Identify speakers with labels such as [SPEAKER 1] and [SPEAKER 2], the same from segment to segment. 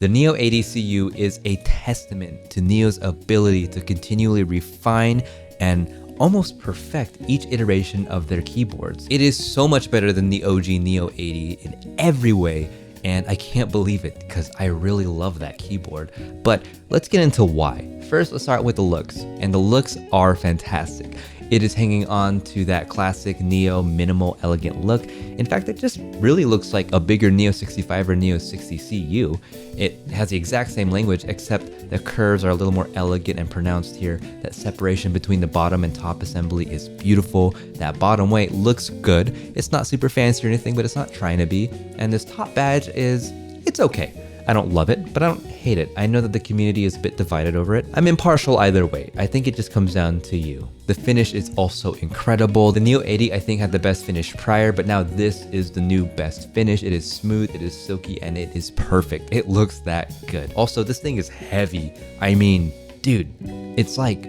[SPEAKER 1] The Neo80 Cu is a testament to Neo's ability to continually refine and almost perfect each iteration of their keyboards. It is so much better than the OG Neo80 in every way, and I can't believe it because I really love that keyboard. But let's get into why. First, let's start with the looks, and the looks are fantastic. It is hanging on to that classic Neo minimal elegant look. In fact, it just really looks like a bigger Neo 65 or Neo 60 Cu. It has the exact same language, except the curves are a little more elegant and pronounced here. That separation between the bottom and top assembly is beautiful. That bottom weight looks good. It's not super fancy or anything, but it's not trying to be. And this top badge it's okay. I don't love it, but I don't hate it. I know that the community is a bit divided over it. I'm impartial either way. I think it just comes down to you. The finish is also incredible. The Neo80 I think had the best finish prior, but now this is the new best finish. It is smooth, it is silky, and it is perfect. It looks that good. Also, this thing is heavy. I mean, dude, it's like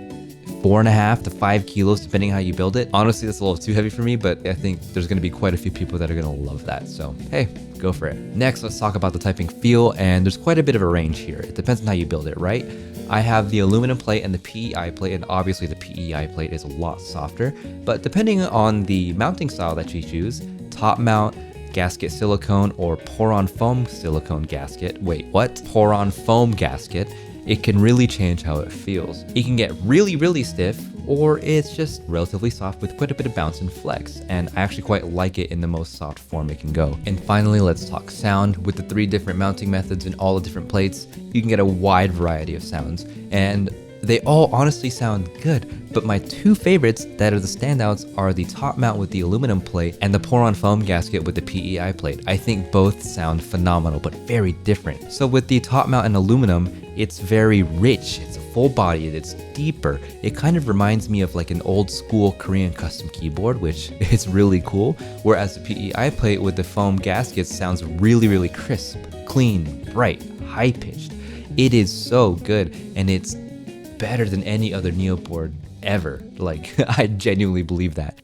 [SPEAKER 1] 4.5 to 5 kilos depending how you build it. Honestly, that's a little too heavy for me, but I think there's gonna be quite a few people that are gonna love that. So hey, go for it. Next, let's talk about the typing feel, and there's quite a bit of a range here. It depends on how you build it, right? I have the aluminum plate and the PEI plate, and obviously the PEI plate is a lot softer, but depending on the mounting style that you choose, top mount, gasket silicone, or pour-on foam silicone gasket. Wait, what? Pour-on foam gasket. It can really change how it feels. It can get really, really stiff, or it's just relatively soft with quite a bit of bounce and flex, and I actually quite like it in the most soft form it can go. And finally, let's talk sound. With the 3 different mounting methods and all the different plates, you can get a wide variety of sounds, and they all honestly sound good, but my 2 favorites that are the standouts are the top mount with the aluminum plate and the pour-on foam gasket with the PEI plate. I think both sound phenomenal, but very different. So with the top mount and aluminum, it's very rich, it's full bodied, it's deeper. It kind of reminds me of like an old school Korean custom keyboard, which is really cool. Whereas the PEI plate with the foam gasket sounds really, really crisp, clean, bright, high pitched. It is so good, and it's better than any other Neo board ever. Like, I genuinely believe that.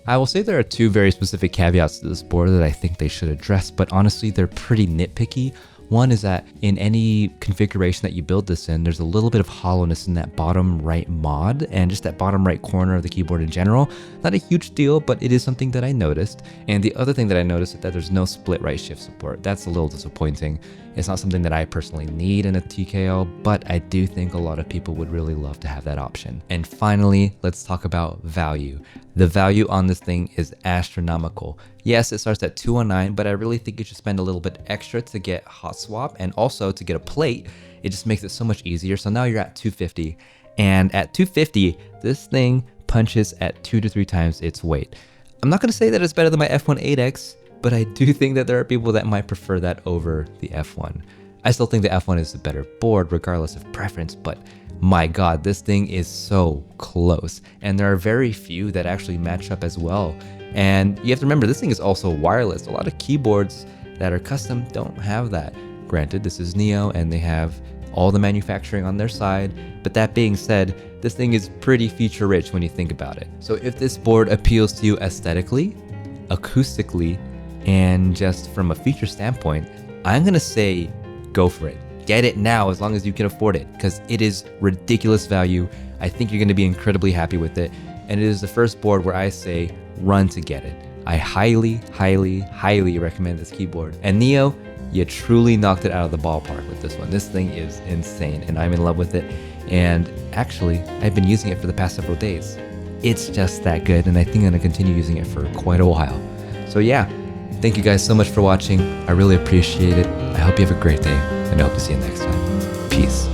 [SPEAKER 1] I will say there are 2 very specific caveats to this board that I think they should address, but honestly, they're pretty nitpicky. One is that in any configuration that you build this in, there's a little bit of hollowness in that bottom right mod and just that bottom right corner of the keyboard in general. Not a huge deal, but it is something that I noticed. And the other thing that I noticed is that there's no split right shift support. That's a little disappointing. It's not something that I personally need in a TKO, but I do think a lot of people would really love to have that option. And finally, let's talk about value. The value on this thing is astronomical. Yes, it starts at $219, but I really think you should spend a little bit extra to get hot swap and also to get a plate. It just makes it so much easier. So now you're at $250, and at $250, this thing punches at 2 to 3 times its weight. I'm not gonna say that it's better than my F1 8X, but I do think that there are people that might prefer that over the F1. I still think the F1 is the better board regardless of preference, but my God, this thing is so close. And there are very few that actually match up as well. And you have to remember, this thing is also wireless. A lot of keyboards that are custom don't have that. Granted, this is Neo and they have all the manufacturing on their side, but that being said, this thing is pretty feature rich when you think about it. So if this board appeals to you aesthetically, acoustically, and just from a feature standpoint, I'm gonna say go for it. Get it now as long as you can afford it, because it is ridiculous value. I think you're gonna be incredibly happy with it, and it is the first board where I say run to get it. I highly, highly, highly recommend this keyboard. And Neo, you truly knocked it out of the ballpark with this one. This thing is insane and I'm in love with it. And actually, I've been using it for the past several days. It's just that good, and I think I'm gonna continue using it for quite a while. So yeah, thank you guys so much for watching. I really appreciate it. I hope you have a great day, and I hope to see you next time. Peace.